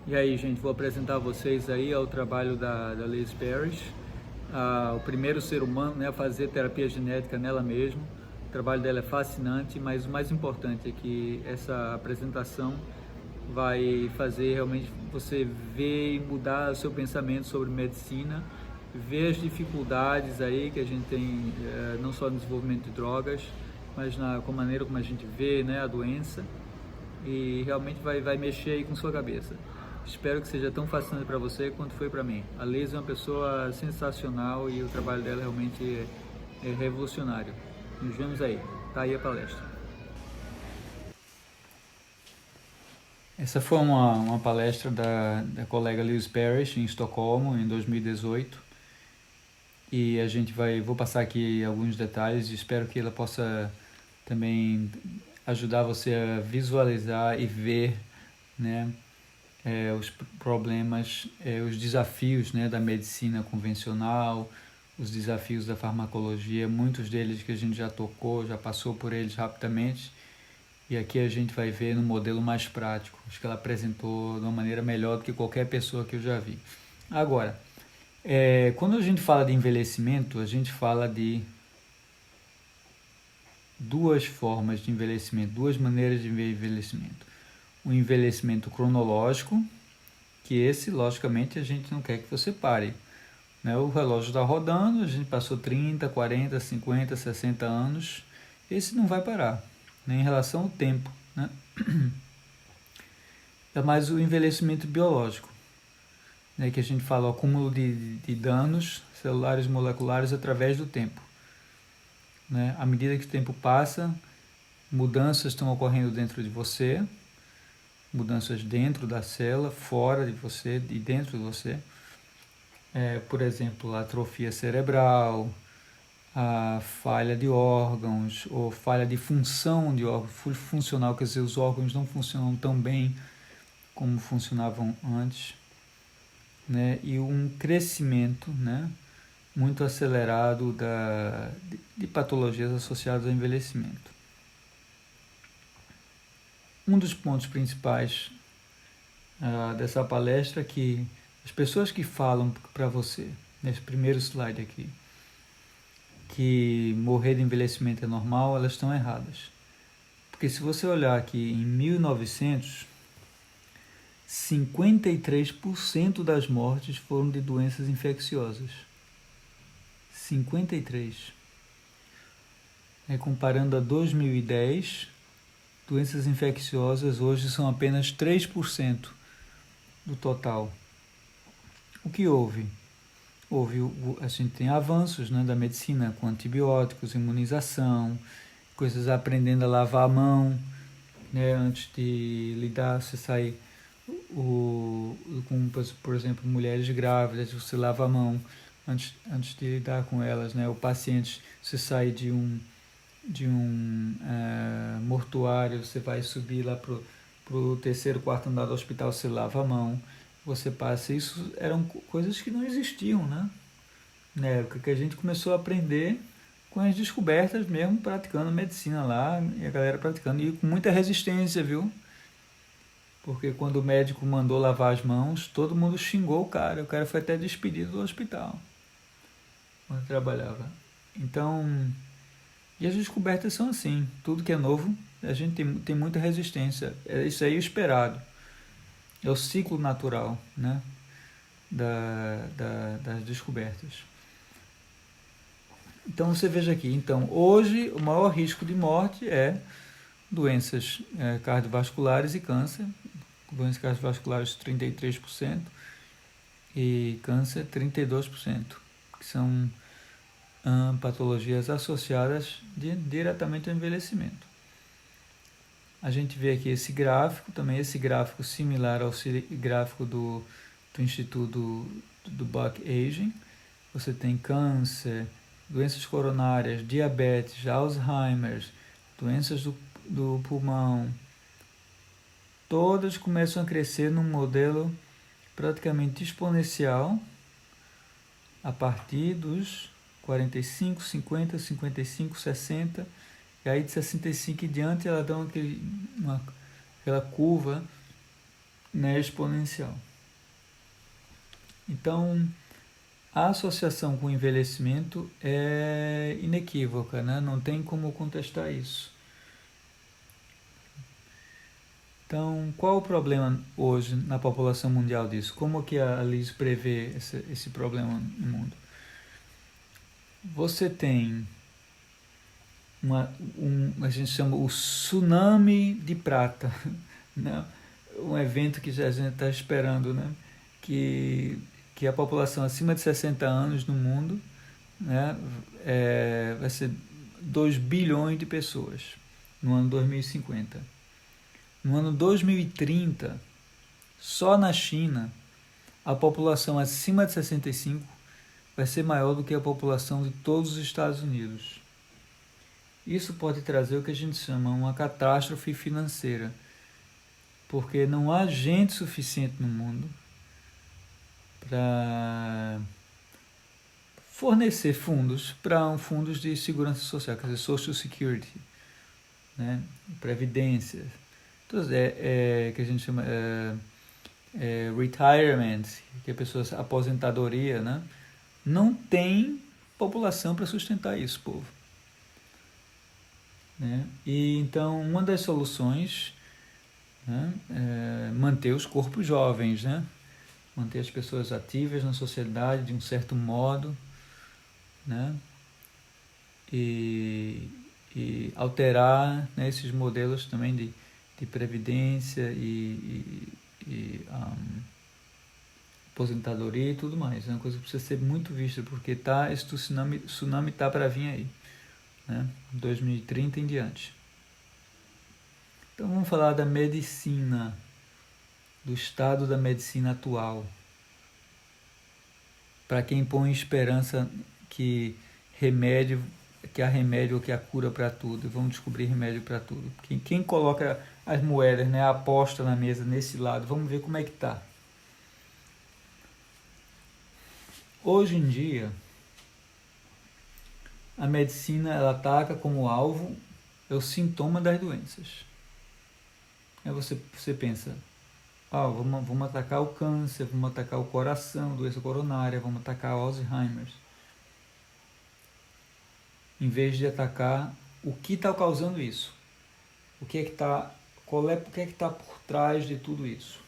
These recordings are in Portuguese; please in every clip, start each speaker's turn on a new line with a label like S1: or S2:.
S1: E aí, gente, vou apresentar vocês aí ao trabalho da Liz Parrish, o primeiro ser humano, né, a fazer terapia genética nela mesma. O trabalho dela é fascinante, mas o mais importante é que essa apresentação vai fazer realmente você ver e mudar o seu pensamento sobre medicina, ver as dificuldades aí que a gente tem, não só no desenvolvimento de drogas, mas com a maneira como a gente vê, né, a doença, e realmente vai mexer aí com sua cabeça. Espero que seja tão fascinante para você quanto foi para mim. A Liz é uma pessoa sensacional e o trabalho dela realmente é revolucionário. Nos vemos aí. Tá aí a palestra. Essa foi uma palestra da colega Liz Parrish em Estocolmo em 2018 e vou passar aqui alguns detalhes e espero que ela possa também ajudar você a visualizar e ver, né, os problemas, os desafios, né, da medicina convencional, os desafios da farmacologia, muitos deles que a gente já tocou, já passou por eles rapidamente, e aqui a gente vai ver no modelo mais prático. Acho que ela apresentou de uma maneira melhor do que qualquer pessoa que eu já vi. Agora, quando a gente fala de envelhecimento, a gente fala de duas formas de envelhecimento, duas maneiras de envelhecimento. O envelhecimento cronológico, que esse, logicamente, a gente não quer que você pare. Né? O relógio está rodando, a gente passou 30, 40, 50, 60 anos, esse não vai parar, né? Em relação ao tempo. Né? É mais o envelhecimento biológico, né? Que a gente fala o acúmulo de danos celulares e moleculares através do tempo. Né? À medida que o tempo passa, mudanças estão ocorrendo dentro de você, mudanças dentro da célula, fora de você e dentro de você. Por exemplo, a atrofia cerebral, a falha de órgãos, ou falha de função de órgãos, funcional, quer dizer, os órgãos não funcionam tão bem como funcionavam antes, né? E um crescimento, né, muito acelerado de patologias associadas ao envelhecimento. Um dos pontos principais dessa palestra é que as pessoas que falam para você, nesse primeiro slide aqui, que morrer de envelhecimento é normal, elas estão erradas. Porque se você olhar aqui em 1900, 53% das mortes foram de doenças infecciosas. 53%. Comparando a 2010, doenças infecciosas hoje são apenas 3% do total. O que houve? A gente tem avanços, né, da medicina com antibióticos, imunização, coisas aprendendo a lavar a mão, né, antes de lidar, você sai com, por exemplo, mulheres grávidas, você lava a mão antes de lidar com elas, né, o paciente, você sai de um mortuário, você vai subir lá pro terceiro, quarto andar do hospital, você lava a mão, você passa. Isso eram coisas que não existiam, né? Na época que a gente começou a aprender com as descobertas mesmo, praticando medicina lá, e a galera praticando, e com muita resistência, viu? Porque quando o médico mandou lavar as mãos, todo mundo xingou o cara foi até despedido do hospital, onde trabalhava. Então, e as descobertas são assim, tudo que é novo, a gente tem muita resistência, isso aí é o esperado, é o ciclo natural, né, das descobertas. Então você veja aqui, então hoje o maior risco de morte é doenças cardiovasculares e câncer, doenças cardiovasculares 33% e câncer 32%, que são patologias associadas diretamente ao envelhecimento. A gente vê aqui esse gráfico, também esse gráfico similar ao gráfico do Instituto do Buck Aging. Você tem câncer, doenças coronárias, diabetes, Alzheimer, doenças do pulmão. Todas começam a crescer num modelo praticamente exponencial a partir dos 45, 50, 55, 60, e aí de 65 em diante ela dá aquela curva né, exponencial. Então, a associação com o envelhecimento é inequívoca, né? Não tem como contestar isso. Então, qual o problema hoje na população mundial disso? Como que a Liz prevê esse problema no mundo? Você tem a gente chama o tsunami de prata, né? Um evento que a gente está esperando, né? Que a população acima de 60 anos no mundo, né? Vai ser 2 bilhões de pessoas no ano 2050. No ano 2030, só na China, a população acima de 65 vai ser maior do que a população de todos os Estados Unidos. Isso pode trazer o que a gente chama uma catástrofe financeira, porque não há gente suficiente no mundo para fornecer fundos para fundos de segurança social, quer dizer, Social Security, né? Previdência, que a gente chama retirement, que é pessoas aposentadoria, né? Não tem população para sustentar isso, povo. Né? E então uma das soluções, né, é manter os corpos jovens, né? Manter as pessoas ativas na sociedade de um certo modo, né? E alterar, né, esses modelos também de previdência e aposentadoria e tudo mais. É uma coisa que precisa ser muito vista, porque esse tsunami está para vir aí, né? 2030 em diante. Então vamos falar da medicina, do estado da medicina atual. Para quem põe esperança que há remédio ou que há cura para tudo, vamos descobrir remédio para tudo. Quem coloca as moedas, né, a aposta na mesa nesse lado, vamos ver como é que está. Hoje em dia, a medicina ela ataca como alvo o sintoma das doenças. Aí você pensa, vamos atacar o câncer, vamos atacar o coração, doença coronária, vamos atacar o Alzheimer. Em vez de atacar o que está causando isso. O que é que está por trás de tudo isso.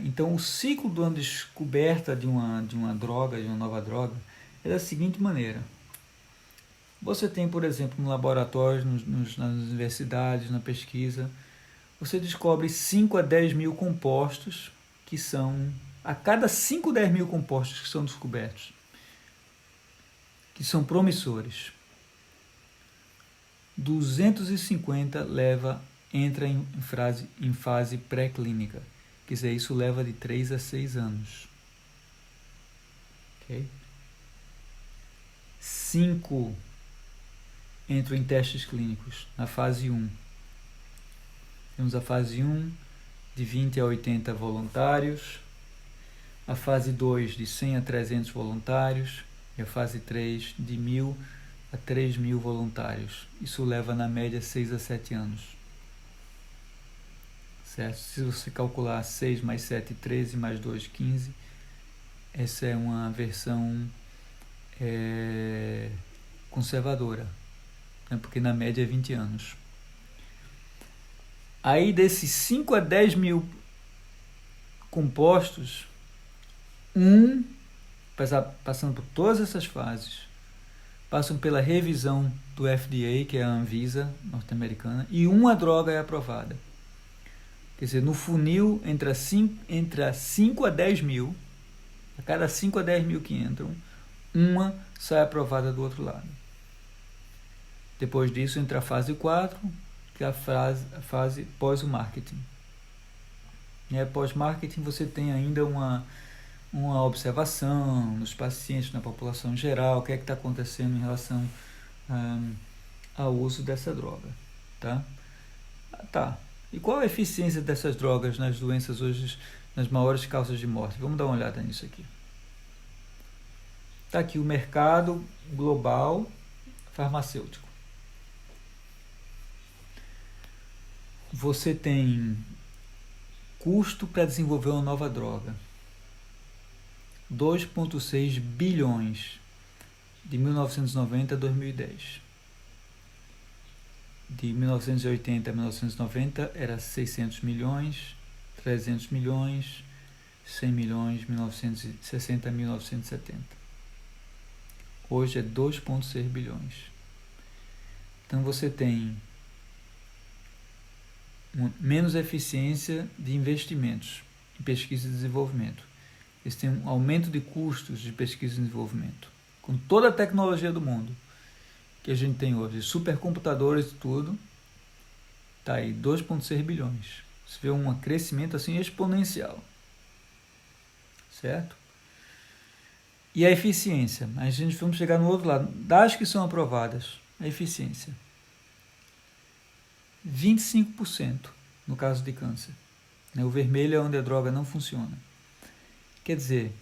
S1: Então, o ciclo de uma descoberta de uma droga, de uma nova droga, é da seguinte maneira. Você tem, por exemplo, no laboratório, nas universidades, na pesquisa, você descobre 5 a 10 mil compostos que são... A cada 5 a 10 mil compostos que são descobertos, que são promissores, 250 entra em fase pré-clínica. Quer dizer, isso leva de 3 a 6 anos. Okay? 5 entram em testes clínicos, na fase 1. Temos a fase 1, de 20 a 80 voluntários, a fase 2, de 100 a 300 voluntários, e a fase 3, de 1.000 a 3.000 voluntários. Isso leva, na média, 6 a 7 anos. Certo? Se você calcular 6 mais 7, 13, mais 2, 15, essa é uma versão conservadora, né? Porque na média é 20 anos. Aí desses 5 a 10 mil compostos, passando por todas essas fases, passam pela revisão do FDA, que é a Anvisa norte-americana, e uma droga é aprovada. Quer dizer, no funil, entre 5 a 10 mil, a cada 5 a 10 mil que entram, uma sai aprovada do outro lado. Depois disso, entra a fase 4, que é a fase pós-marketing. Pós-marketing, você tem ainda uma observação nos pacientes, na população geral, o que é que está acontecendo em relação ao uso dessa droga. Tá. E qual a eficiência dessas drogas nas doenças hoje, nas maiores causas de morte? Vamos dar uma olhada nisso aqui. Está aqui o mercado global farmacêutico. Você tem Custo para desenvolver uma nova droga: 2,6 bilhões de 1990 a 2010. De 1980 a 1990 era 600 milhões, 300 milhões, 100 milhões, 1960 a 1970. Hoje é 2,6 bilhões. Então você tem menos eficiência de investimentos em pesquisa e desenvolvimento. Você tem um aumento de custos de pesquisa e desenvolvimento. Com toda a tecnologia do mundo que a gente tem hoje, supercomputadores e tudo, tá aí 2,6 bilhões. Você vê um crescimento assim exponencial. Certo? E a eficiência? A gente vamos chegar no outro lado. Das que são aprovadas, a eficiência: 25% no caso de câncer. O vermelho é onde a droga não funciona. Quer dizer,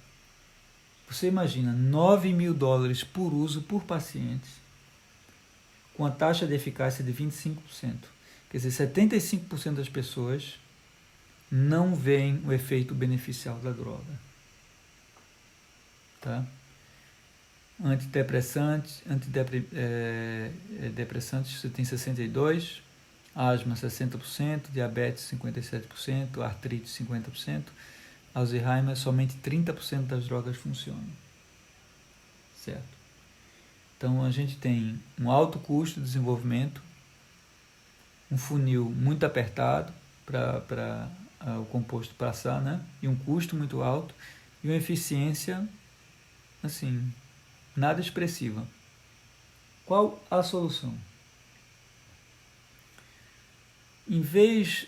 S1: você imagina $9.000 por uso por paciente, com a taxa de eficácia de 25%. Quer dizer, 75% das pessoas não veem o efeito beneficial da droga. Tá? Antidepressantes, depressantes você tem 62%, asma 60%, diabetes 57%, artrite 50%, Alzheimer somente 30% das drogas funcionam. Certo? Então a gente tem um alto custo de desenvolvimento, um funil muito apertado para o composto passar, né? E um custo muito alto e uma eficiência assim, nada expressiva. Qual a solução? Em vez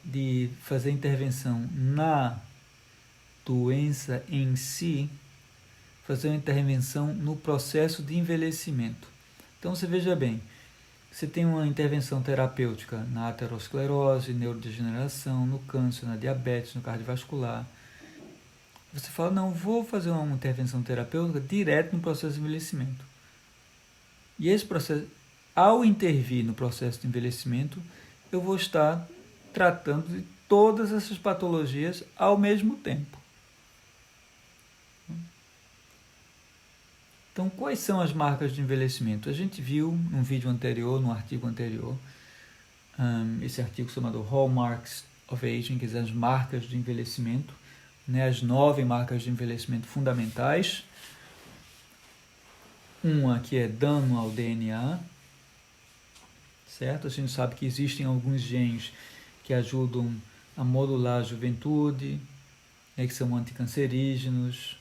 S1: de fazer intervenção na doença em si, fazer uma intervenção no processo de envelhecimento. Então você veja bem, você tem uma intervenção terapêutica na aterosclerose, neurodegeneração, no câncer, na diabetes, no cardiovascular. Você fala, não, vou fazer uma intervenção terapêutica direto no processo de envelhecimento. E esse processo, ao intervir no processo de envelhecimento, eu vou estar tratando de todas essas patologias ao mesmo tempo. Então, quais são as marcas de envelhecimento? A gente viu num vídeo anterior, num artigo anterior, esse artigo chamado Hallmarks of Aging, quer dizer, as marcas de envelhecimento, né, as 9 marcas de envelhecimento fundamentais. Uma que é dano ao DNA, certo? A gente sabe que existem alguns genes que ajudam a modular a juventude, né, que são anticancerígenos,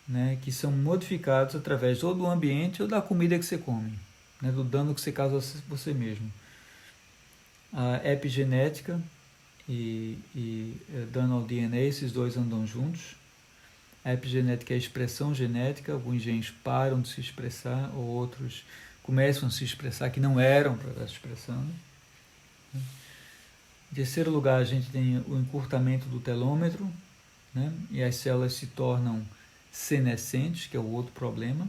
S1: né, que são modificados através ou do ambiente ou da comida que você come, né, do dano que você causa a você mesmo. A epigenética e dano ao DNA, esses dois andam juntos. A epigenética é a expressão genética, alguns genes param de se expressar, ou outros começam a se expressar que não eram para estar se expressando. Em terceiro lugar, a gente tem o encurtamento do telômetro, né? E as células se tornam senescentes, que é o outro problema,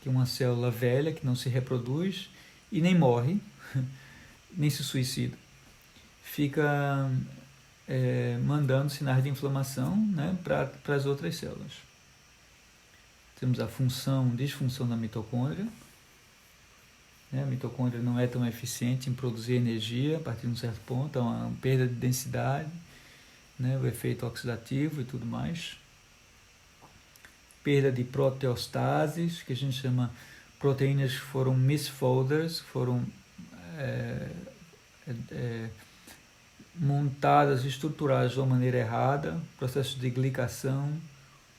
S1: que é uma célula velha que não se reproduz e nem morre, nem se suicida. Fica mandando sinais de inflamação, né, para as outras células. Temos a disfunção da mitocôndria. A mitocôndria não é tão eficiente em produzir energia a partir de um certo ponto, há uma perda de densidade, né, o efeito oxidativo e tudo mais. Perda de proteostases, que a gente chama proteínas que foram misfolders, foram montadas, estruturadas de uma maneira errada, processo de glicação.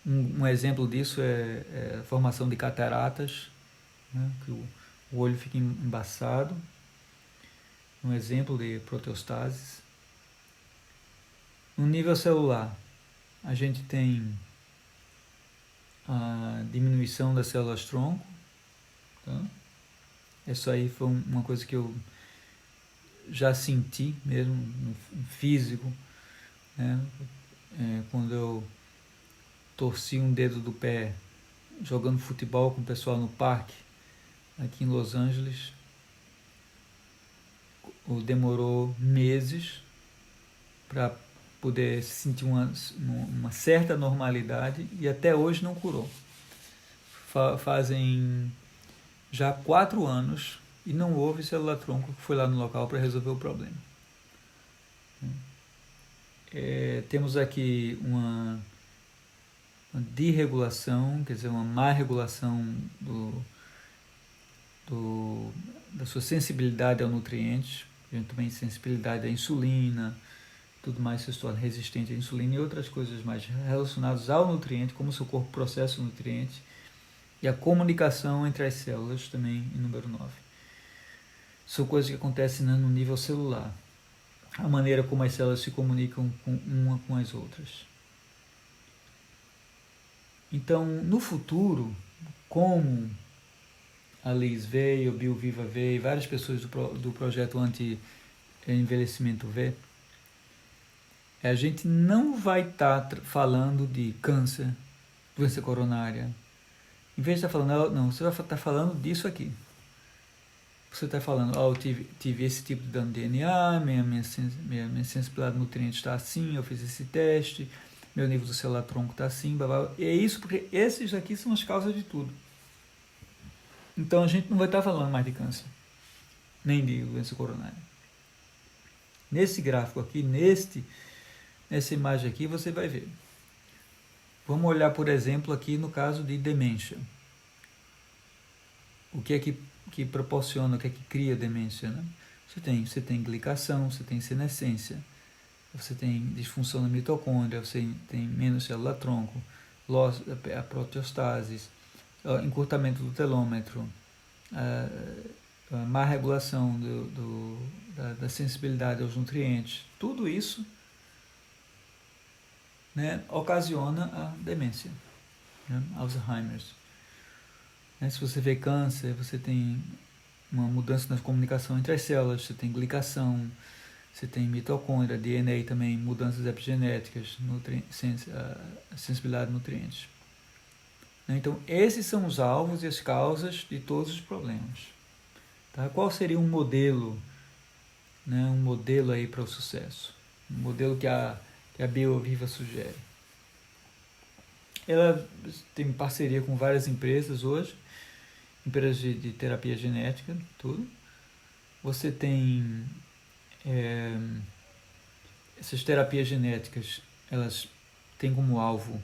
S1: Um exemplo disso é a formação de cataratas, né, que o olho fica embaçado. Um exemplo de proteostases. No nível celular, a gente tem a diminuição das células-tronco. Tá? Isso aí foi uma coisa que eu já senti mesmo no físico, né? Quando eu torci um dedo do pé jogando futebol com o pessoal no parque aqui em Los Angeles, demorou meses para poder sentir uma certa normalidade, e até hoje não curou. Fazem já 4 anos e não houve célula-tronco que foi lá no local para resolver o problema. Temos aqui uma desregulação, quer dizer, uma má regulação da sua sensibilidade ao nutriente, também sensibilidade à insulina, tudo mais se torna resistente à insulina e outras coisas mais relacionadas ao nutriente, como o seu corpo processa o nutriente, e a comunicação entre as células também, em número 9. São coisas que acontecem no nível celular, a maneira como as células se comunicam uma com as outras. Então, no futuro, como a Liz veio, o Bill Viva veio, várias pessoas do projeto anti-envelhecimento veio, a gente não vai estar falando de câncer, doença coronária. Em vez de estar falando, não, você vai estar falando disso aqui. Você está falando, eu tive esse tipo de dano de DNA, minha sensibilidade de nutrientes está assim, eu fiz esse teste, meu nível do celular-tronco está assim, blá, blá. E é isso porque esses aqui são as causas de tudo. Então a gente não vai estar falando mais de câncer, nem de doença coronária. Nesse gráfico aqui, nessa imagem aqui, você vai ver. Vamos olhar, por exemplo, aqui no caso de demência. O que é que proporciona, o que é que cria demência, né? Você tem glicação, você tem senescência, você tem disfunção da mitocôndria, você tem menos célula-tronco, a proteostase, encurtamento do telômetro, a má regulação da sensibilidade aos nutrientes. Tudo isso, né, ocasiona a demência, né, Alzheimer's. Se você vê câncer, você tem uma mudança na comunicação entre as células, você tem glicação, você tem mitocôndria, DNA também, mudanças epigenéticas, sensibilidade a nutrientes. Então, esses são os alvos e as causas de todos os problemas. Tá? Qual seria um modelo, né, um modelo aí para o sucesso? Um modelo que a BioViva sugere. Ela tem parceria com várias empresas hoje, empresas de terapia genética, tudo. Você tem essas terapias genéticas, elas têm como alvo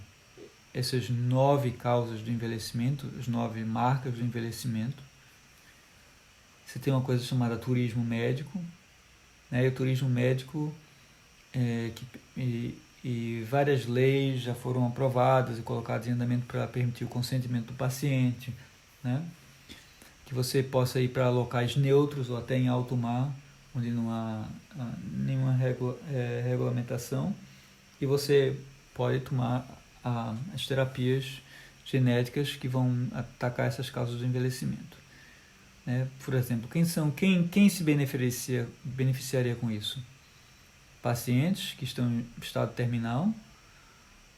S1: essas 9 causas do envelhecimento, as 9 marcas do envelhecimento. Você tem uma coisa chamada turismo médico, né? E o turismo médico e várias leis já foram aprovadas e colocadas em andamento para permitir o consentimento do paciente, né? Que você possa ir para locais neutros ou até em alto mar, onde não há nenhuma regulamentação, e você pode tomar as terapias genéticas que vão atacar essas causas do envelhecimento. Por exemplo, quem se beneficiaria com isso? Pacientes que estão em estado terminal,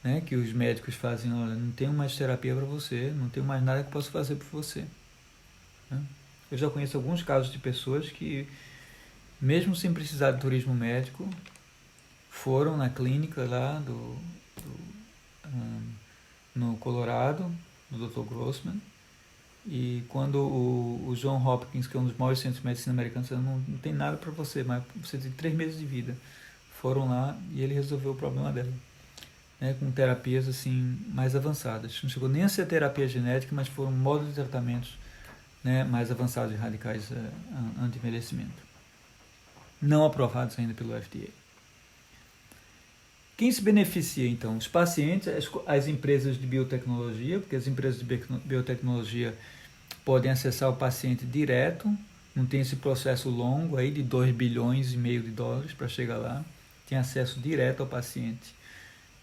S1: né, que os médicos fazem, olha, não tenho mais terapia para você, não tenho mais nada que posso fazer por você. Né? Eu já conheço alguns casos de pessoas que, mesmo sem precisar de turismo médico, foram na clínica lá no Colorado, do Dr. Grossman, e quando o John Hopkins, que é um dos maiores centros de medicina americanos, não tem nada para você, mas você tem 3 meses de vida, foram lá e ele resolveu o problema dela, né, com terapias assim mais avançadas. Não chegou nem a ser terapia genética, mas foram modos de tratamentos, né, mais avançados e radicais anti-envelhecimento, não aprovados ainda pelo FDA. Quem se beneficia, então? Os pacientes, as empresas de biotecnologia, porque as empresas de biotecnologia podem acessar o paciente direto, não tem esse processo longo aí de 2,5 bilhões de dólares para chegar lá, tem acesso direto ao paciente.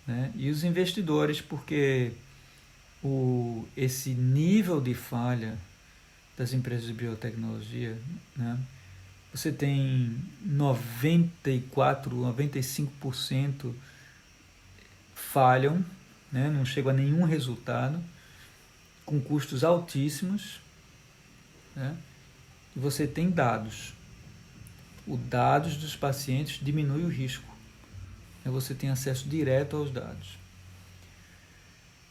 S1: Né? E os investidores, porque esse nível de falha das empresas de biotecnologia, né? Você tem 95% falham, né? Não chegam a nenhum resultado, com custos altíssimos, né? E você tem dados. Os dados dos pacientes diminuem o risco. Você tem acesso direto aos dados.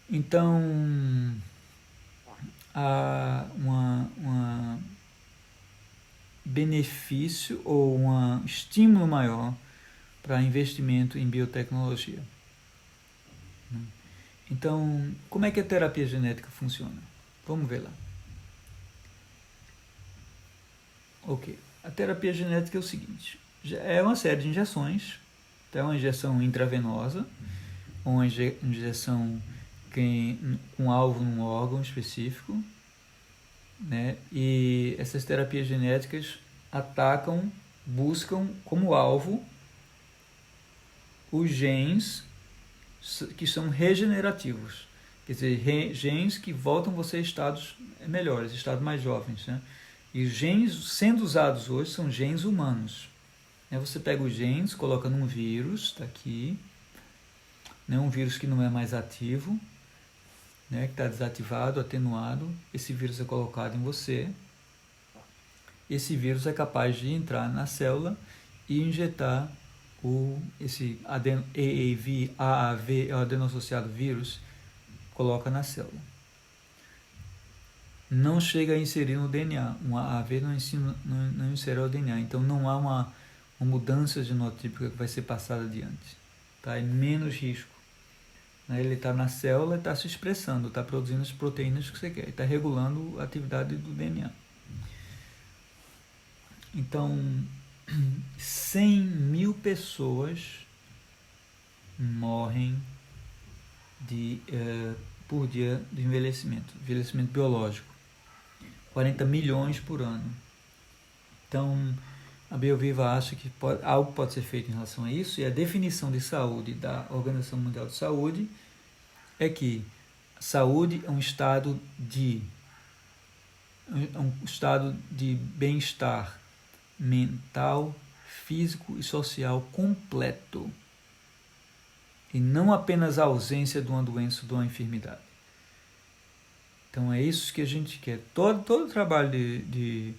S1: Então, há uma benefício ou um estímulo maior para investimento em biotecnologia. Então, como é que a terapia genética funciona? Vamos ver lá. Ok. A terapia genética é o seguinte: é uma série de injeções, então é uma injeção intravenosa, ou uma injeção com alvo num órgão específico, né? E essas terapias genéticas buscam como alvo os genes que são regenerativos, quer dizer, genes que voltam você a estados melhores, estados mais jovens, né? E os genes sendo usados hoje são genes humanos. Você pega os genes, coloca num vírus, está aqui, né? Um vírus que não é mais ativo, né? Que está desativado, atenuado. Esse vírus é colocado em você. Esse vírus é capaz de entrar na célula e injetar esse AAV, adeno-associado vírus, coloca na célula. Não chega a inserir no DNA. Um AAV não insere o DNA. Então não há uma mudança genotípica que vai ser passada adiante. Tá? É menos risco. Ele está na célula, está se expressando, está produzindo as proteínas que você quer, está regulando a atividade do DNA. Então, 100 mil pessoas morrem por dia de envelhecimento biológico. 40 milhões por ano. Então, a Bioviva acha que algo pode ser feito em relação a isso, e a definição de saúde da Organização Mundial de Saúde é que saúde é um estado de bem-estar mental, físico e social completo, e não apenas a ausência de uma doença ou de uma enfermidade. Então é isso que a gente quer. Todo o trabalho de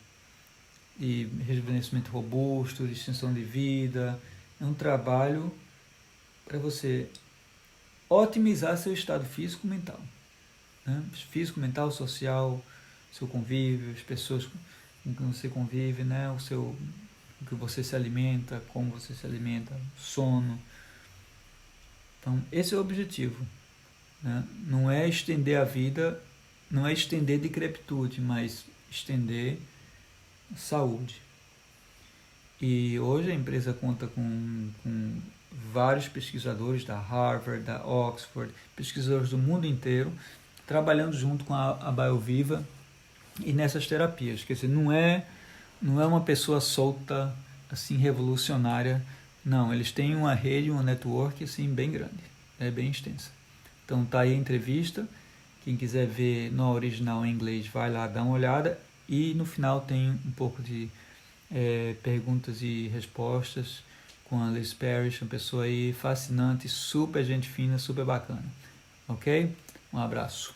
S1: rejuvenescimento robusto, de extensão de vida, é um trabalho para você otimizar seu estado físico e mental, né? Físico, mental, social, seu convívio, as pessoas com que você convive, né? O que você se alimenta, como você se alimenta, sono. Então esse é o objetivo, né? Não é estender a vida, não é estender decrepitude, mas estender saúde. E hoje a empresa conta com vários pesquisadores da Harvard, da Oxford, pesquisadores do mundo inteiro, trabalhando junto com a Bioviva e nessas terapias. Quer dizer, não é uma pessoa solta, assim, revolucionária. Não, eles têm uma rede, uma network, assim, bem grande, bem extensa. Então tá aí a entrevista. Quem quiser ver no original em inglês, vai lá dar uma olhada. E no final tem um pouco de perguntas e respostas com a Liz Parrish, uma pessoa aí fascinante, super gente fina, super bacana. Ok? Um abraço.